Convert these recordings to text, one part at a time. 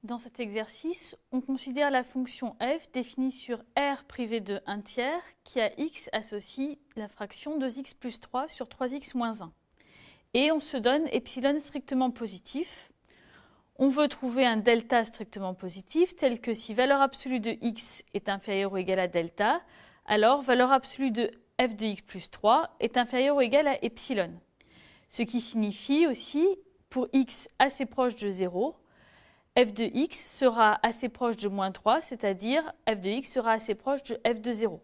Dans cet exercice, on considère la fonction f définie sur R privé de 1 tiers qui à x associe la fraction 2x plus 3 sur 3x moins 1. Et on se donne epsilon strictement positif. On veut trouver un delta strictement positif tel que si valeur absolue de x est inférieure ou égale à delta, alors valeur absolue de f de x plus 3 est inférieure ou égale à epsilon. Ce qui signifie aussi, pour x assez proche de 0, f de x sera assez proche de moins 3, c'est-à-dire f de x sera assez proche de f de 0.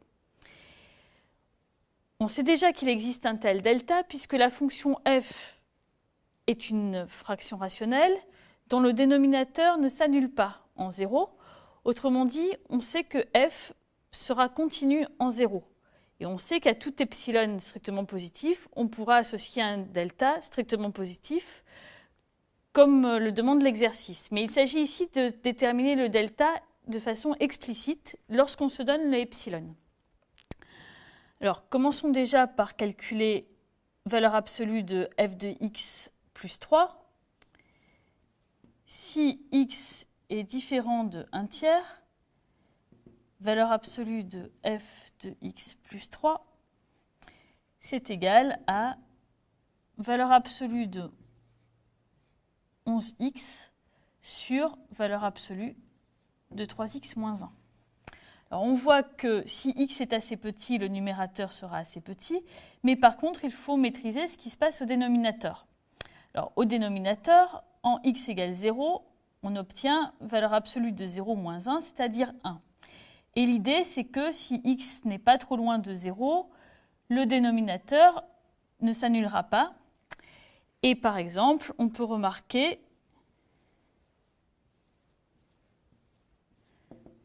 On sait déjà qu'il existe un tel delta puisque la fonction f est une fraction rationnelle dont le dénominateur ne s'annule pas en 0. Autrement dit, on sait que f sera continu en 0. Et on sait qu'à tout epsilon strictement positif, on pourra associer un delta strictement positif comme le demande l'exercice. Mais il s'agit ici de déterminer le delta de façon explicite lorsqu'on se donne le epsilon. Alors, commençons déjà par calculer valeur absolue de f de x plus 3. Si x est différent de 1 tiers, valeur absolue de f de x plus 3, c'est égal à valeur absolue de 11x sur valeur absolue de 3x moins 1. Alors on voit que si x est assez petit, le numérateur sera assez petit, mais par contre, il faut maîtriser ce qui se passe au dénominateur. Alors au dénominateur, en x égale 0, on obtient valeur absolue de 0 moins 1, c'est-à-dire 1. Et l'idée, c'est que si x n'est pas trop loin de 0, le dénominateur ne s'annulera pas. Et par exemple, on peut remarquer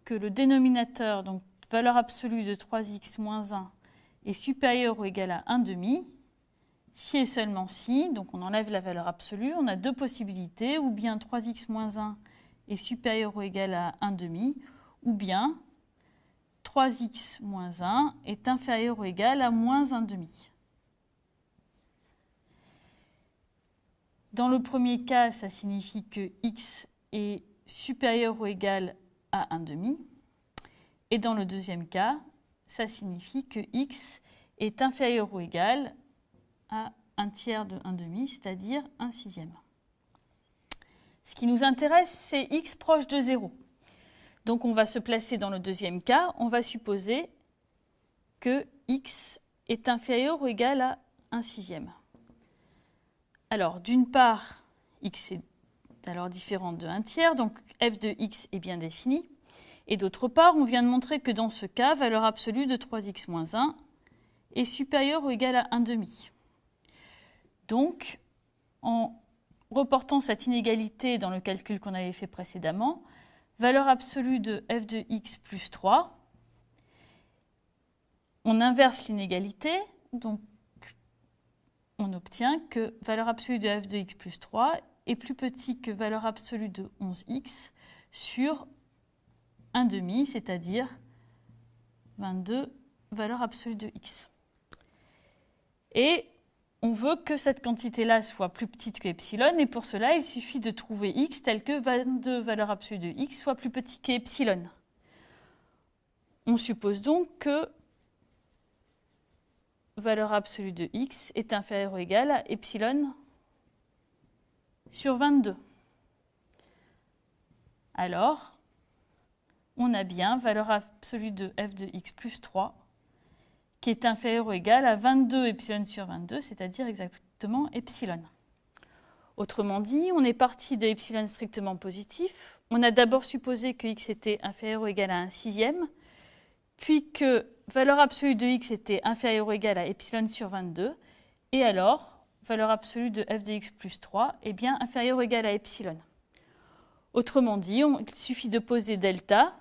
que le dénominateur, donc valeur absolue de 3x moins 1, est supérieur ou égal à 1,5, si et seulement si, donc on enlève la valeur absolue, on a deux possibilités, ou bien 3x moins 1 est supérieur ou égal à 1,5, ou bien 3x moins 1 est inférieur ou égal à moins 1,5. Dans le premier cas, ça signifie que x est supérieur ou égal à 1,5. Et dans le deuxième cas, ça signifie que x est inférieur ou égal à 1 tiers de 1,5, c'est-à-dire 1 sixième. Ce qui nous intéresse, c'est x proche de 0. Donc on va se placer dans le deuxième cas, on va supposer que x est inférieur ou égal à 1 sixième. Alors, d'une part, x est alors différent de 1 tiers, donc f de x est bien défini. Et d'autre part, on vient de montrer que dans ce cas, valeur absolue de 3x moins 1 est supérieure ou égale à 1,5. Donc, en reportant cette inégalité dans le calcul qu'on avait fait précédemment, valeur absolue de f de x plus 3, on inverse l'inégalité, donc on obtient que valeur absolue de f de x plus 3 est plus petit que valeur absolue de 11x sur 1,5, c'est-à-dire 22 valeur absolue de x. Et on veut que cette quantité-là soit plus petite que epsilon, et pour cela, il suffit de trouver x tel que 22 valeur absolue de x soit plus petit que epsilon. On suppose donc que valeur absolue de x est inférieure ou égale à epsilon sur 22. Alors, on a bien valeur absolue de f de x plus 3 qui est inférieure ou égale à 22 epsilon sur 22, c'est-à-dire exactement epsilon. Autrement dit, on est parti de epsilon strictement positif. On a d'abord supposé que x était inférieur ou égal à 1 sixième, puis que valeur absolue de x était inférieure ou égale à epsilon sur 22, et alors, valeur absolue de f de x plus 3 est bien inférieure ou égale à epsilon. Autrement dit, il suffit de poser delta,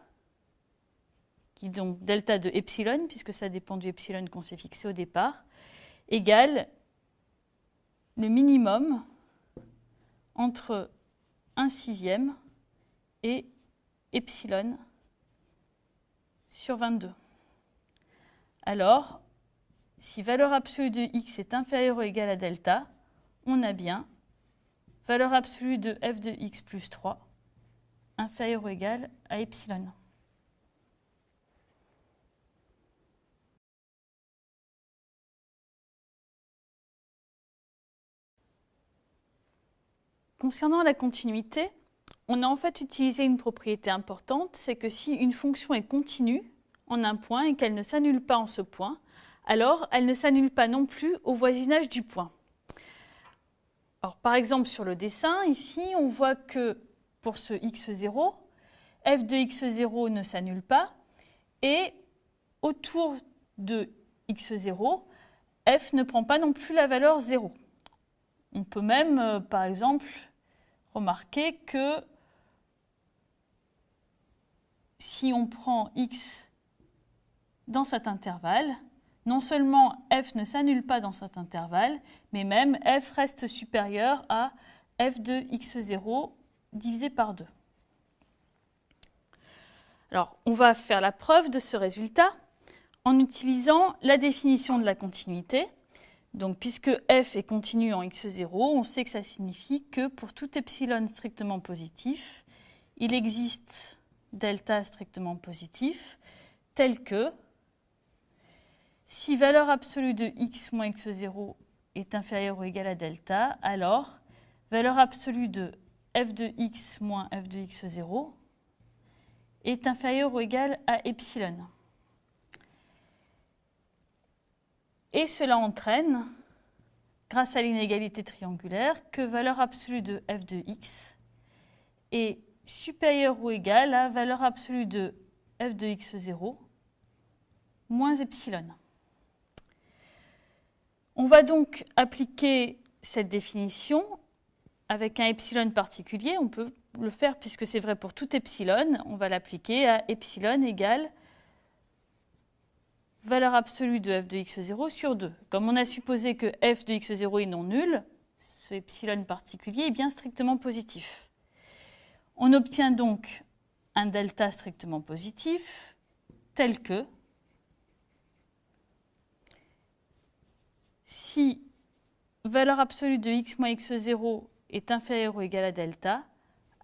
qui est donc delta de epsilon, puisque ça dépend du epsilon qu'on s'est fixé au départ, égale le minimum entre 1 sixième et epsilon sur 22. Alors, si valeur absolue de x est inférieure ou égale à delta, on a bien valeur absolue de f de x plus 3 inférieur ou égal à epsilon. Concernant la continuité, on a en fait utilisé une propriété importante, c'est que si une fonction est continue en un point et qu'elle ne s'annule pas en ce point, alors elle ne s'annule pas non plus au voisinage du point. Alors, par exemple, sur le dessin, ici, on voit que pour ce x0, f de x0 ne s'annule pas et autour de x0, f ne prend pas non plus la valeur 0. On peut même, par exemple, remarquer que si on prend x dans cet intervalle, non seulement f ne s'annule pas dans cet intervalle, mais même f reste supérieur à f de x0 divisé par 2. Alors, on va faire la preuve de ce résultat en utilisant la définition de la continuité. Donc, puisque f est continu en x0, on sait que ça signifie que pour tout epsilon strictement positif, il existe delta strictement positif, tel que si valeur absolue de x moins x0 est inférieure ou égale à delta, alors valeur absolue de f de x moins f de x0 est inférieure ou égale à epsilon. Et cela entraîne, grâce à l'inégalité triangulaire, que valeur absolue de f de x est supérieure ou égale à valeur absolue de f de x0 moins epsilon. On va donc appliquer cette définition avec un epsilon particulier. On peut le faire puisque c'est vrai pour tout epsilon. On va l'appliquer à epsilon égale valeur absolue de f de x0 sur 2. Comme on a supposé que f de x0 est non nul, ce epsilon particulier est bien strictement positif. On obtient donc un delta strictement positif tel que si valeur absolue de x moins x0 est inférieure ou égale à delta,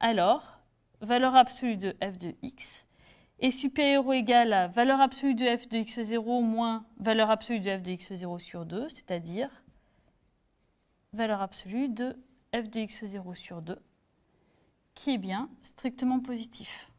alors valeur absolue de f de x est supérieure ou égale à valeur absolue de f de x0 moins valeur absolue de f de x0 sur 2, c'est-à-dire valeur absolue de f de x0 sur 2, qui est bien strictement positif.